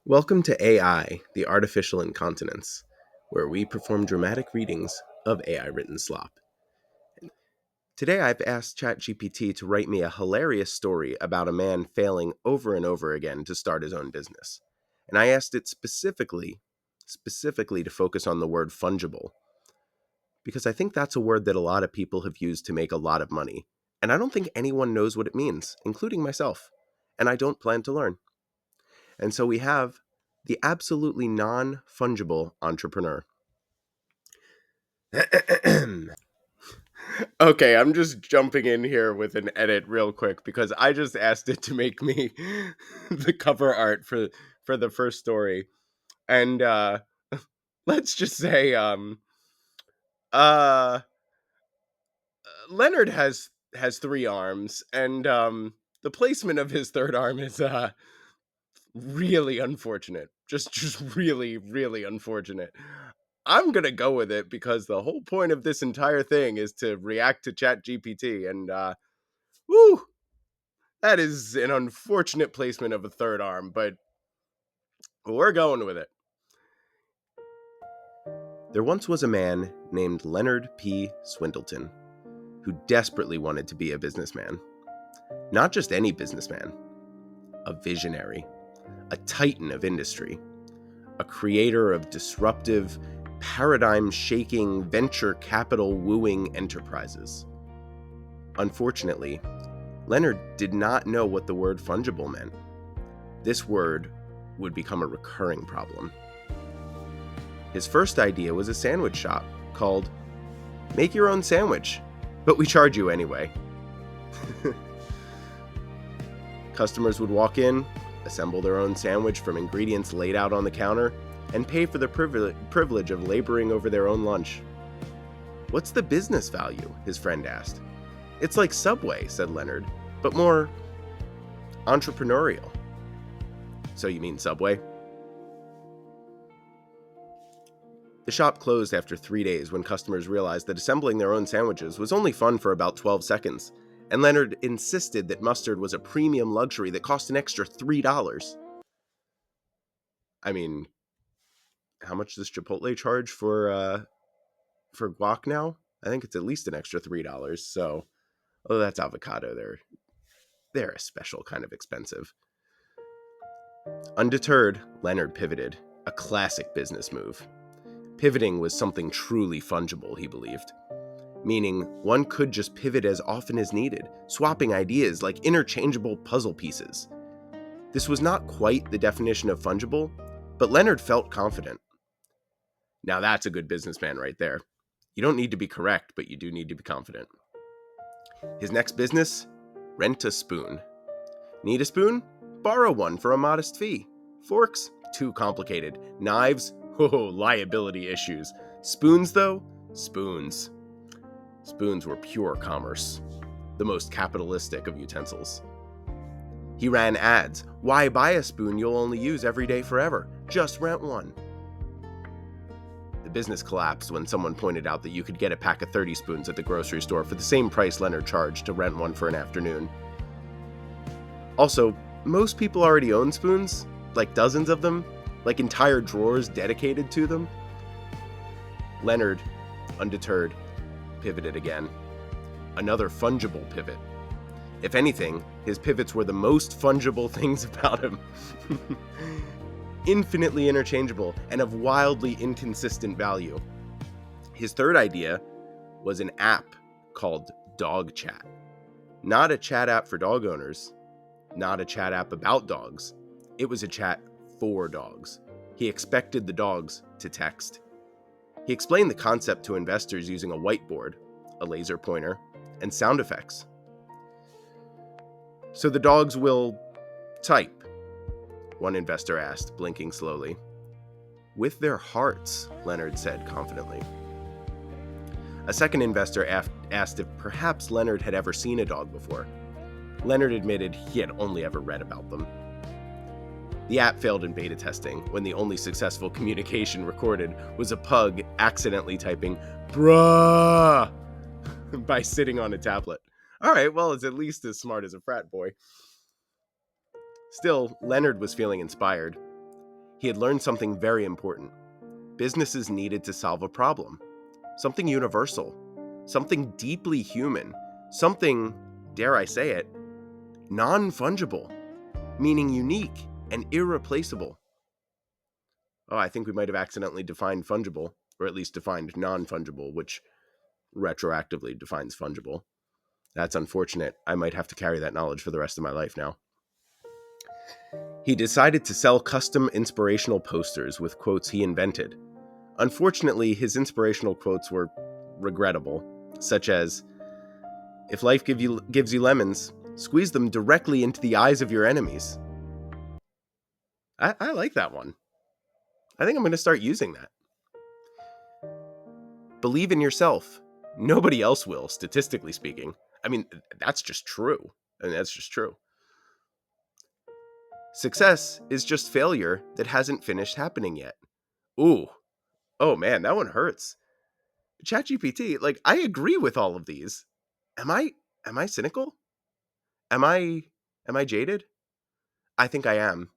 Welcome to AI, the Artificial Incontinence, where we perform dramatic readings of AI written slop. Today I've asked ChatGPT to write me a hilarious story about a man failing over and over again to start his own business. And I asked it specifically to focus on the word fungible, because I think that's a word that a lot of people have used to make a lot of money. And I don't think anyone knows what it means, including myself. And I don't plan to learn. And so we have the absolutely non-fungible entrepreneur. Okay, I'm just jumping in here with an edit real quick because I just asked it to make me the cover art for the first story. And let's just say uh Leonard has three arms, and the placement of his third arm is really unfortunate. Just really, really unfortunate. I'm gonna go with it because the whole point of this entire thing is to react to ChatGPT, and woo, that is an unfortunate placement of a third arm, but we're going with it. There once was a man named Leonard P. Swindleton who desperately wanted to be a businessman. Not just any businessman, a visionary, a titan of industry, a creator of disruptive, paradigm-shaking, venture capital-wooing enterprises. Unfortunately, Leonard did not know what the word fungible meant. This word would become a recurring problem. His first idea was a sandwich shop called Make Your Own Sandwich, but we charge you anyway. Customers would walk in, assemble their own sandwich from ingredients laid out on the counter, and pay for the privilege of laboring over their own lunch. What's the business value? His friend asked. It's like Subway, said Leonard, but more entrepreneurial. So you mean Subway? The shop closed after 3 days when customers realized that assembling their own sandwiches was only fun for about 12 seconds, and Leonard insisted that mustard was a premium luxury that cost an extra $3. I mean, how much does Chipotle charge for guac now? I think it's at least an extra $3. So, oh, that's avocado. They're a special kind of expensive. Undeterred, Leonard pivoted, a classic business move. Pivoting was something truly fungible, he believed, meaning one could just pivot as often as needed, swapping ideas like interchangeable puzzle pieces. This was not quite the definition of fungible, but Leonard felt confident. Now that's a good businessman right there. You don't need to be correct, but you do need to be confident. His next business? Rent a spoon. Need a spoon? Borrow one for a modest fee. Forks? Too complicated. Knives? Oh, liability issues. Spoons, though? Spoons. Spoons were pure commerce, the most capitalistic of utensils. He ran ads. Why buy a spoon you'll only use every day forever? Just rent one. The business collapsed when someone pointed out that you could get a pack of 30 spoons at the grocery store for the same price Leonard charged to rent one for an afternoon. Also, most people already own spoons, like dozens of them, like entire drawers dedicated to them. Leonard, undeterred, pivoted again. Another fungible pivot. If anything, his pivots were the most fungible things about him. Infinitely interchangeable and of wildly inconsistent value. His third idea was an app called Dog Chat. Not a chat app for dog owners, not a chat app about dogs. It was a chat for dogs. He expected the dogs to text. He explained the concept to investors using a whiteboard, a laser pointer, and sound effects. So the dogs will type, one investor asked, blinking slowly. With their hearts, Leonard said confidently. A second investor asked if perhaps Leonard had ever seen a dog before. Leonard admitted he had only ever read about them. The app failed in beta testing when the only successful communication recorded was a pug accidentally typing "bruh" by sitting on a tablet. Alright, well, it's at least as smart as a frat boy. Still, Leonard was feeling inspired. He had learned something very important. Businesses needed to solve a problem, something universal, something deeply human, something, dare I say it, non-fungible, meaning unique and irreplaceable. Oh, I think we might have accidentally defined fungible, or at least defined non-fungible, which retroactively defines fungible. That's unfortunate. I might have to carry that knowledge for the rest of my life now. He decided to sell custom inspirational posters with quotes he invented. Unfortunately, his inspirational quotes were regrettable, such as, "If life gives you lemons, squeeze them directly into the eyes of your enemies." I like that one. I think I'm going to start using that. Believe in yourself. Nobody else will, statistically speaking. I mean, that's just true. That's just true. Success is just failure that hasn't finished happening yet. Ooh. Oh man, that one hurts. ChatGPT, like, I agree with all of these. Am I cynical? Am I am I jaded? I think I am.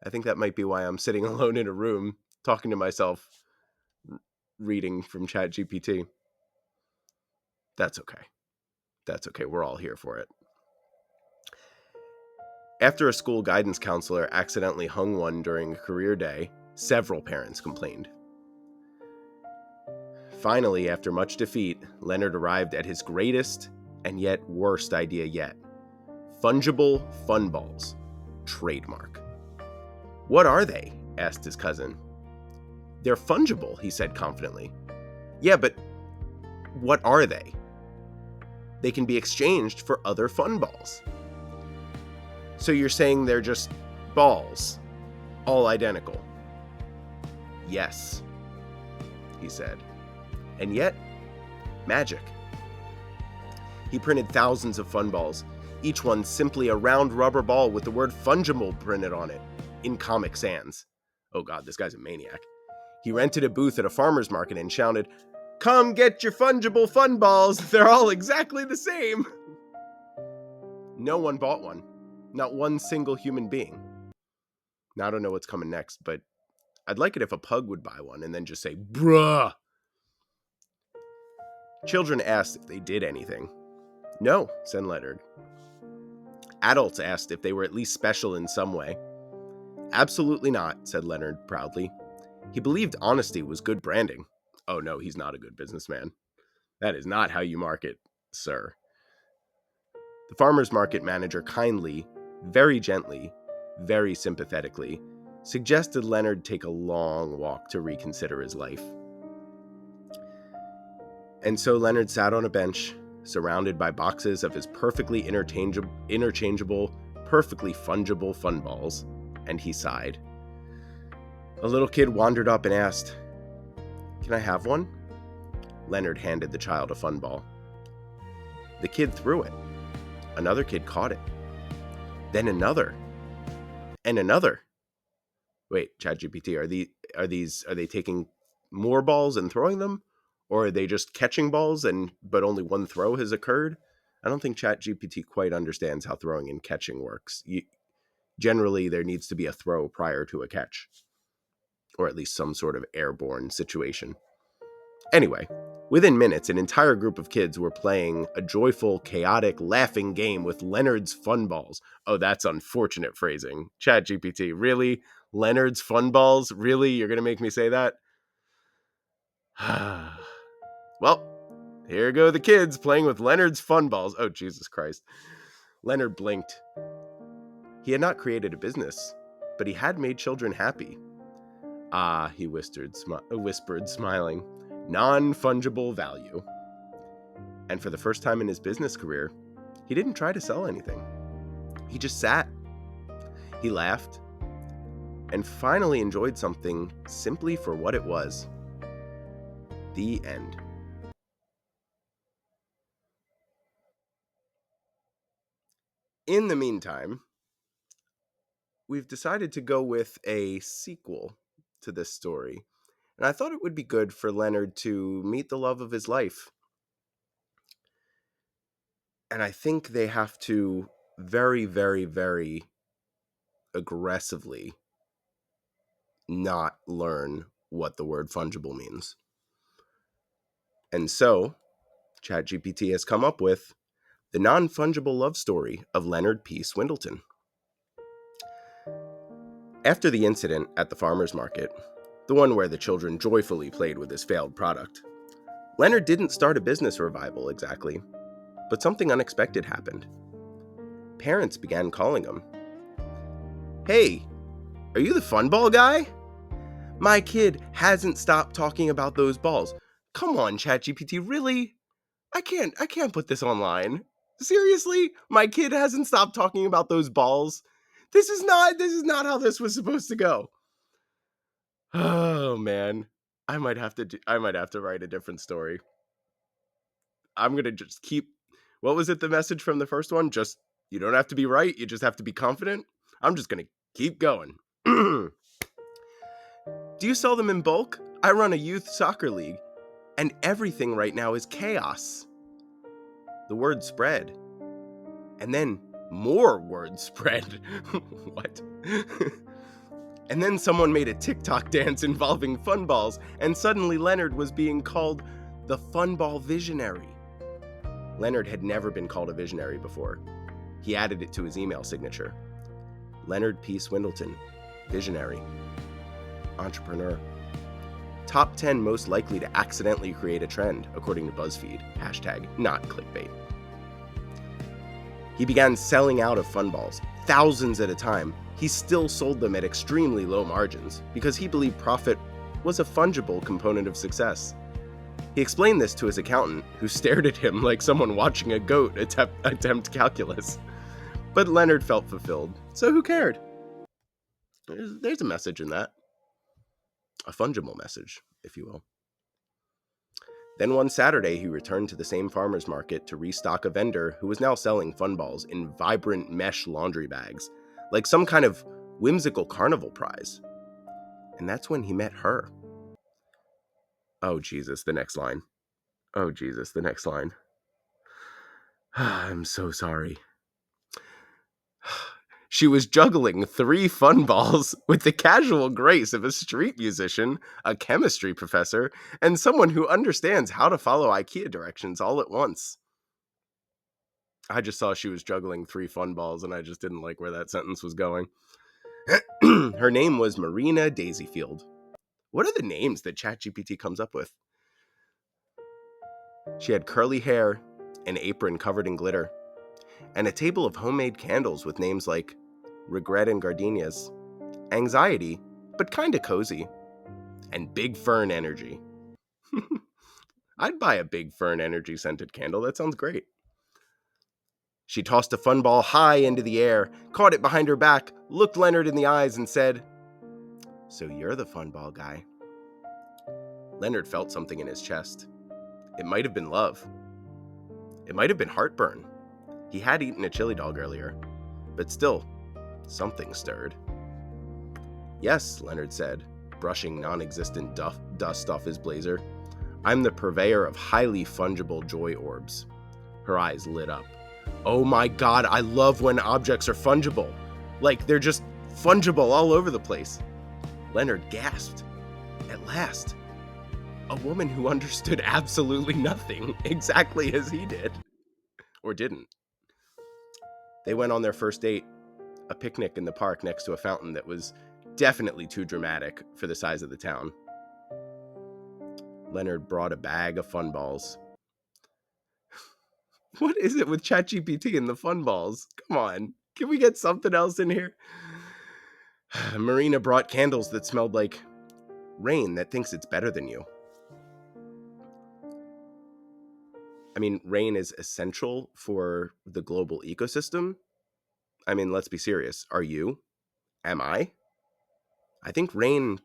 I think that might be why I'm sitting alone in a room talking to myself, reading from ChatGPT. That's okay. That's okay. We're all here for it. After a school guidance counselor accidentally hung one during a career day, several parents complained. Finally, after much defeat, Leonard arrived at his greatest and yet worst idea yet: fungible fun balls. Trademark. "What are they?" asked his cousin. "They're fungible," he said confidently. "Yeah, but what are they?" "They can be exchanged for other fun balls." "So you're saying they're just balls, all identical?" "Yes," he said. "And yet, magic." He printed thousands of fun balls, each one simply a round rubber ball with the word fungible printed on it, in Comic Sans. Oh god, this guy's a maniac. He rented a booth at a farmer's market and shouted, "Come get your fungible fun balls, they're all exactly the same." No one bought one. Not one single human being. Now I don't know what's coming next, but I'd like it if a pug would buy one and then just say, "Bruh." Children asked if they did anything. "No," said Leonard. Adults asked if they were at least special in some way. "Absolutely not," said Leonard proudly. He believed honesty was good branding. Oh no, he's not a good businessman. That is not how you market, sir. The farmer's market manager kindly, very gently, very sympathetically, suggested Leonard take a long walk to reconsider his life. And so Leonard sat on a bench, surrounded by boxes of his perfectly interchangeable, perfectly fungible fun balls, and he sighed. A little kid wandered up and asked, "Can I have one?" Leonard handed the child a fun ball. The kid threw it. Another kid caught it. Then another. And another. Wait, ChatGPT, are they taking more balls and throwing them? Or are they just catching balls but only one throw has occurred? I don't think ChatGPT quite understands how throwing and catching works. Generally, there needs to be a throw prior to a catch, or at least some sort of airborne situation. Anyway, within minutes, an entire group of kids were playing a joyful, chaotic, laughing game with Leonard's fun balls. Oh, that's unfortunate phrasing. ChatGPT, really? Leonard's fun balls? Really? You're going to make me say that? Well, here go the kids playing with Leonard's fun balls. Oh, Jesus Christ. Leonard blinked. He had not created a business, but he had made children happy. "Ah," he whispered, smiling, "non-fungible value." And for the first time in his business career, he didn't try to sell anything. He just sat. He laughed, and finally enjoyed something simply for what it was. The end. In the meantime, we've decided to go with a sequel to this story, and I thought it would be good for Leonard to meet the love of his life. And I think they have to very, very, very aggressively not learn what the word fungible means. And so, ChatGPT has come up with the non-fungible love story of Leonard P. Swindleton. After the incident at the farmer's market, the one where the children joyfully played with his failed product, Leonard didn't start a business revival exactly, but something unexpected happened. Parents began calling him. "Hey, are you the fun ball guy? My kid hasn't stopped talking about those balls. Come on, ChatGPT, really? I can't put this online. Seriously? My kid hasn't stopped talking about those balls. This is not how this was supposed to go." Oh man. I might have to write a different story. I'm going to just keep. What was it, the message from the first one? Just, you don't have to be right, you just have to be confident. I'm just going to keep going. Do you sell them in bulk? I run a youth soccer league, and everything right now is chaos. The word spread. And then more word spread. What? And then someone made a TikTok dance involving fun balls, and suddenly Leonard was being called the fun ball visionary. Leonard had never been called a visionary before. He added it to his email signature. Leonard P. Swindleton, visionary, entrepreneur. Top 10 most likely to accidentally create a trend, according to BuzzFeed. Hashtag not clickbait. He began selling out of fun balls, thousands at a time. He still sold them at extremely low margins because he believed profit was a fungible component of success. He explained this to his accountant, who stared at him like someone watching a goat attempt calculus. But Leonard felt fulfilled, so who cared? There's a message in that. A fungible message, if you will. Then one Saturday, he returned to the same farmer's market to restock a vendor who was now selling fun balls in vibrant mesh laundry bags, like some kind of whimsical carnival prize. And that's when he met her. Oh, Jesus, the next line. Oh, Jesus, the next line. I'm so sorry. She was juggling 3 fun balls with the casual grace of a street musician, a chemistry professor, and someone who understands how to follow IKEA directions all at once. I just saw she was juggling 3 fun balls, and I just didn't like where that sentence was going. Her name was Marina Daisyfield. What are the names that ChatGPT comes up with? She had curly hair, an apron covered in glitter, and a table of homemade candles with names like Regret and Gardenias, Anxiety, but kinda cozy, and Big Fern Energy. I'd buy a Big Fern Energy scented candle, that sounds great. She tossed a fun ball high into the air, caught it behind her back, looked Leonard in the eyes, and said, "So you're the fun ball guy." Leonard felt something in his chest. It might have been love. It might have been heartburn. He had eaten a chili dog earlier, but still, something stirred. "Yes," Leonard said, brushing non-existent dust off his blazer. "I'm the purveyor of highly fungible joy orbs." Her eyes lit up. "Oh my God, I love when objects are fungible. Like they're just fungible all over the place." Leonard gasped. At last, a woman who understood absolutely nothing, exactly as he did. Or didn't. They went on their first date, a picnic in the park next to a fountain that was definitely too dramatic for the size of the town. Leonard brought a bag of fun balls. What is it with ChatGPT and the fun balls? Come on, can we get something else in here? Marina brought candles that smelled like rain that thinks it's better than you. I mean, rain is essential for the global ecosystem. I mean, let's be serious. Are you? Am I? I think rain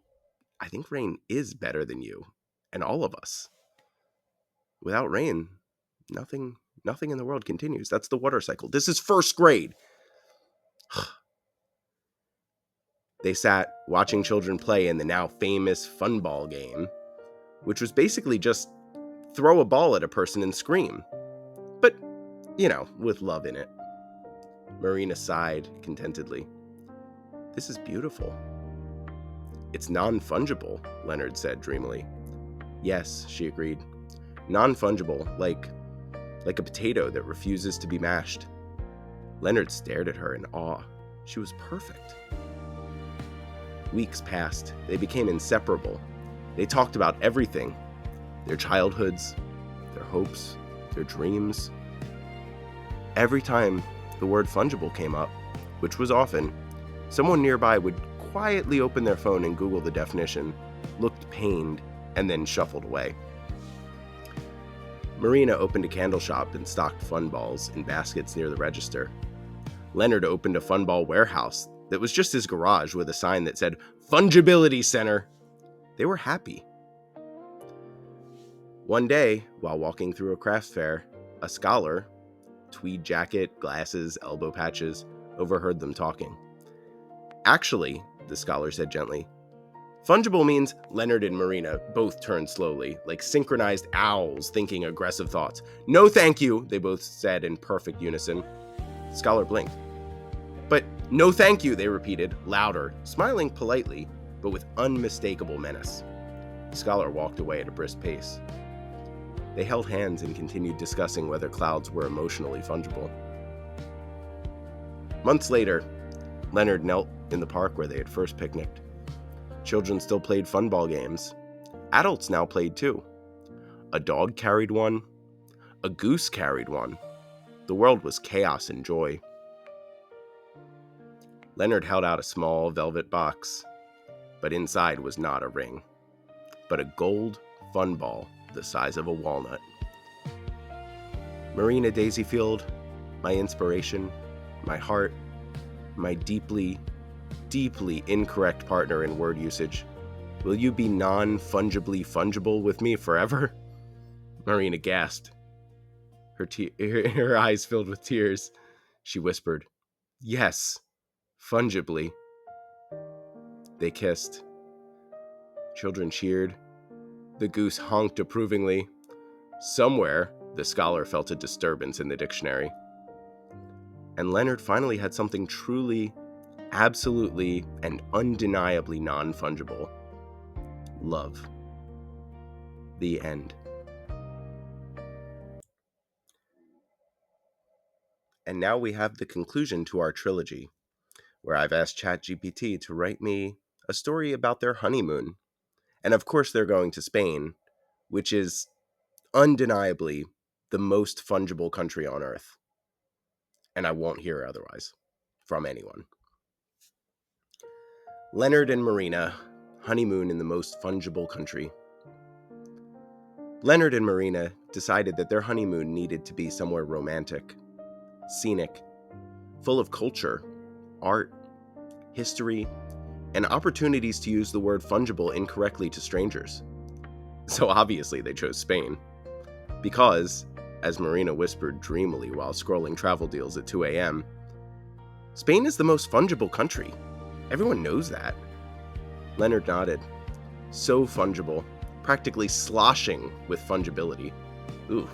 is better than you and all of us. Without rain, nothing in the world continues. That's the water cycle. This is first grade. They sat watching children play in the now famous fun ball game, which was basically just throw a ball at a person and scream. But, with love in it. Marina sighed contentedly. "This is beautiful." It's non-fungible, Leonard said dreamily. Yes, she agreed. Non-fungible, like a potato that refuses to be mashed. Leonard stared at her in awe. She was perfect. Weeks passed. They became inseparable. They talked about everything. Their childhoods, their hopes, their dreams. Every time the word fungible came up, which was often, someone nearby would quietly open their phone and Google the definition, looked pained, and then shuffled away. Marina opened a candle shop and stocked fun balls in baskets near the register. Leonard opened a fun ball warehouse that was just his garage with a sign that said, Fungibility Center. They were happy. One day, while walking through a crafts fair, a scholar, tweed jacket, glasses, elbow patches, overheard them talking. Actually, the scholar said gently, fungible means Leonard and Marina both turned slowly, like synchronized owls thinking aggressive thoughts. No thank you, they both said in perfect unison. The scholar blinked. But no thank you, they repeated, louder, smiling politely, but with unmistakable menace. The scholar walked away at a brisk pace. They held hands and continued discussing whether clouds were emotionally fungible. Months later, Leonard knelt in the park where they had first picnicked. Children still played fun ball games. Adults now played too. A dog carried one. A goose carried one. The world was chaos and joy. Leonard held out a small velvet box, but inside was not a ring, but a gold fun ball the size of a walnut. Marina Daisyfield, my inspiration, my heart, my deeply, deeply incorrect partner in word usage, will you be non-fungibly fungible with me forever? Marina gasped. Her eyes filled with tears. She whispered, yes, fungibly. They kissed. Children cheered. The goose honked approvingly. Somewhere, the scholar felt a disturbance in the dictionary. And Leonard finally had something truly, absolutely, and undeniably non-fungible. Love. The end. And now we have the conclusion to our trilogy, where I've asked ChatGPT to write me a story about their honeymoon. And of course they're going to Spain, which is undeniably the most fungible country on Earth. And I won't hear otherwise from anyone. Leonard and Marina, honeymoon in the most fungible country. Leonard and Marina decided that their honeymoon needed to be somewhere romantic, scenic, full of culture, art, history, and opportunities to use the word fungible incorrectly to strangers. So obviously they chose Spain. Because, as Marina whispered dreamily while scrolling travel deals at 2 a.m., Spain is the most fungible country. Everyone knows that. Leonard nodded. So fungible, practically sloshing with fungibility. Ooh.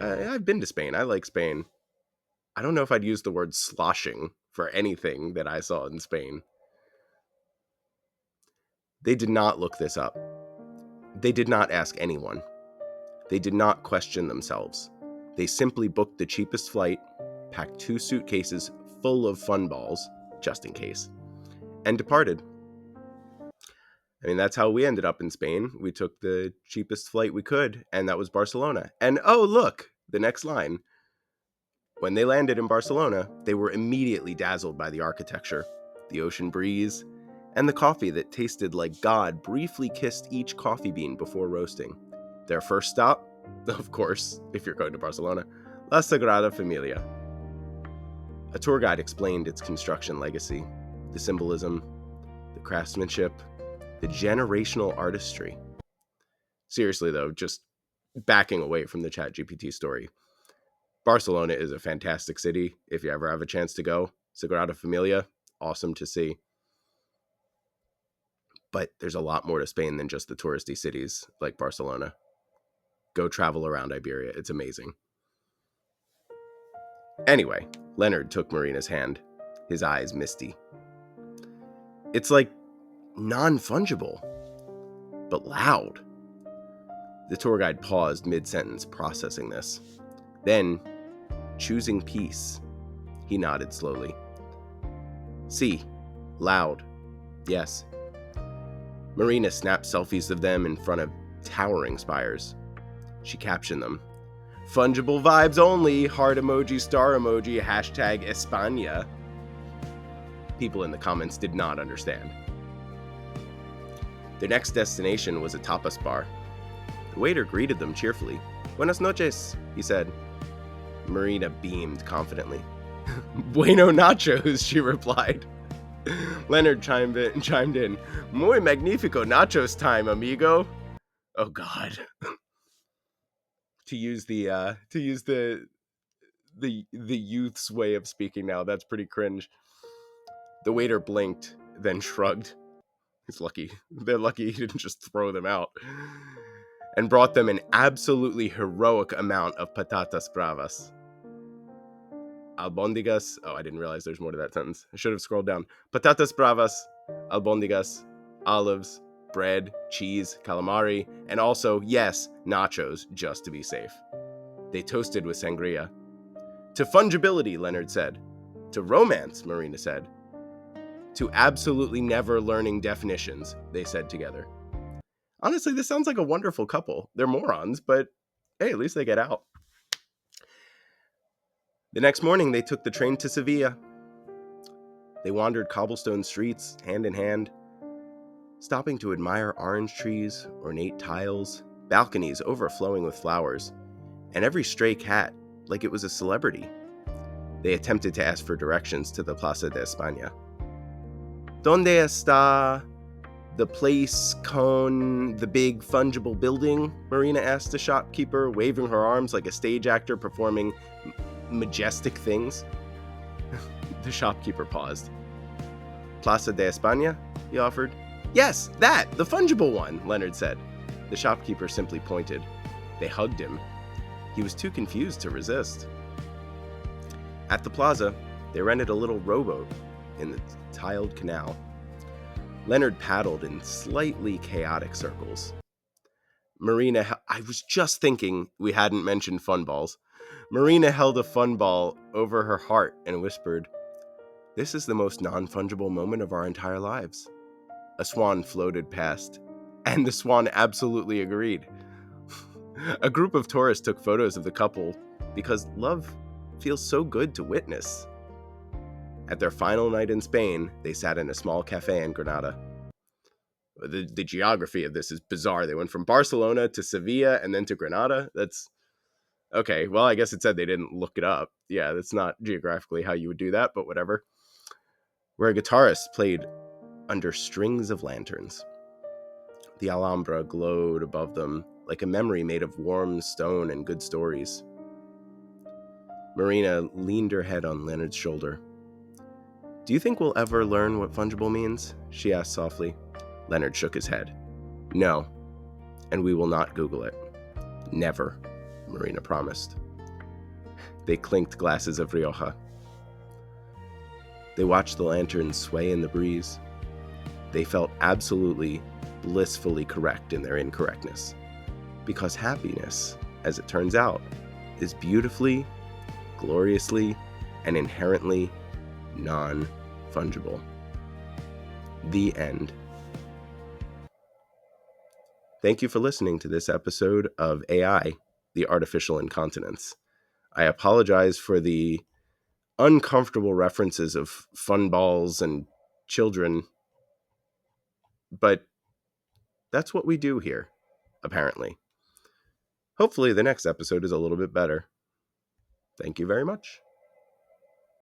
I've been to Spain. I like Spain. I don't know if I'd use the word sloshing for anything that I saw in Spain. They did not look this up. They did not ask anyone. They did not question themselves. They simply booked the cheapest flight, packed 2 suitcases full of fun balls, just in case, and departed. I mean, that's how we ended up in Spain. We took the cheapest flight we could, and that was Barcelona. And oh, look, the next line. When they landed in Barcelona, they were immediately dazzled by the architecture, the ocean breeze, and the coffee that tasted like God briefly kissed each coffee bean before roasting. Their first stop, of course, if you're going to Barcelona, La Sagrada Familia. A tour guide explained its construction legacy, the symbolism, the craftsmanship, the generational artistry. Seriously though, just backing away from the ChatGPT story, Barcelona is a fantastic city. If you ever have a chance to go, Sagrada Familia, awesome to see. But there's a lot more to Spain than just the touristy cities like Barcelona. Go travel around Iberia. It's amazing. Anyway, Leonard took Marina's hand, his eyes misty. It's like non-fungible, but loud. The tour guide paused mid-sentence, processing this. Then, choosing peace, he nodded slowly. See, loud. Yes. Marina snapped selfies of them in front of towering spires. She captioned them. Fungible vibes only, heart emoji, star emoji, hashtag España. People in the comments did not understand. Their next destination was a tapas bar. The waiter greeted them cheerfully. Buenas noches, he said. Marina beamed confidently. Bueno nachos, she replied. Leonard chimed in. Muy magnifico nachos time, amigo. Oh God. to use the youth's way of speaking now, that's pretty cringe. The waiter blinked, then shrugged. He's lucky. They're lucky he didn't just throw them out. And brought them an absolutely heroic amount of patatas bravas. Albondigas. Oh, I didn't realize there's more to that sentence. I should have scrolled down. Patatas bravas, albondigas, olives, bread, cheese, calamari, and also, yes, nachos, just to be safe. They toasted with sangria. To fungibility, Leonard said. To romance, Marina said. To absolutely never learning definitions, they said together. Honestly, this sounds like a wonderful couple. They're morons, but hey, at least they get out. The next morning, they took the train to Sevilla. They wandered cobblestone streets, hand in hand, stopping to admire orange trees, ornate tiles, balconies overflowing with flowers, and every stray cat like it was a celebrity. They attempted to ask for directions to the Plaza de España. ¿Dónde está the place con the big fungible building? Marina asked the shopkeeper, waving her arms like a stage actor performing majestic things. The shopkeeper paused. Plaza de España? He offered. Yes, that! The fungible one, Leonard said. The shopkeeper simply pointed. They hugged him. He was too confused to resist. At the plaza, they rented a little rowboat in the tiled canal. Leonard paddled in slightly chaotic circles. Marina, I was just thinking we hadn't mentioned fun balls. Marina held a fun ball over her heart and whispered, "This is the most non-fungible moment of our entire lives." A swan floated past, and the swan absolutely agreed. A group of tourists took photos of the couple because love feels so good to witness. At their final night in Spain, they sat in a small cafe in Granada. The geography of this is bizarre. They went from Barcelona to Sevilla and then to Granada. That's okay. Well, I guess it said they didn't look it up. Yeah, that's not geographically how you would do that, but whatever. Where a guitarist played under strings of lanterns. The Alhambra glowed above them like a memory made of warm stone and good stories. Marina leaned her head on Leonard's shoulder. Do you think we'll ever learn what fungible means? She asked softly. Leonard shook his head. No, and we will not Google it. Never, Marina promised. They clinked glasses of Rioja. They watched the lanterns sway in the breeze. They felt absolutely, blissfully correct in their incorrectness. Because happiness, as it turns out, is beautifully, gloriously, and inherently non-fungible. The end. Thank you for listening to this episode of AI, the Artificial Incontinence. I apologize for the uncomfortable references of fun balls and children, but that's what we do here, apparently. Hopefully the next episode is a little bit better. Thank you very much.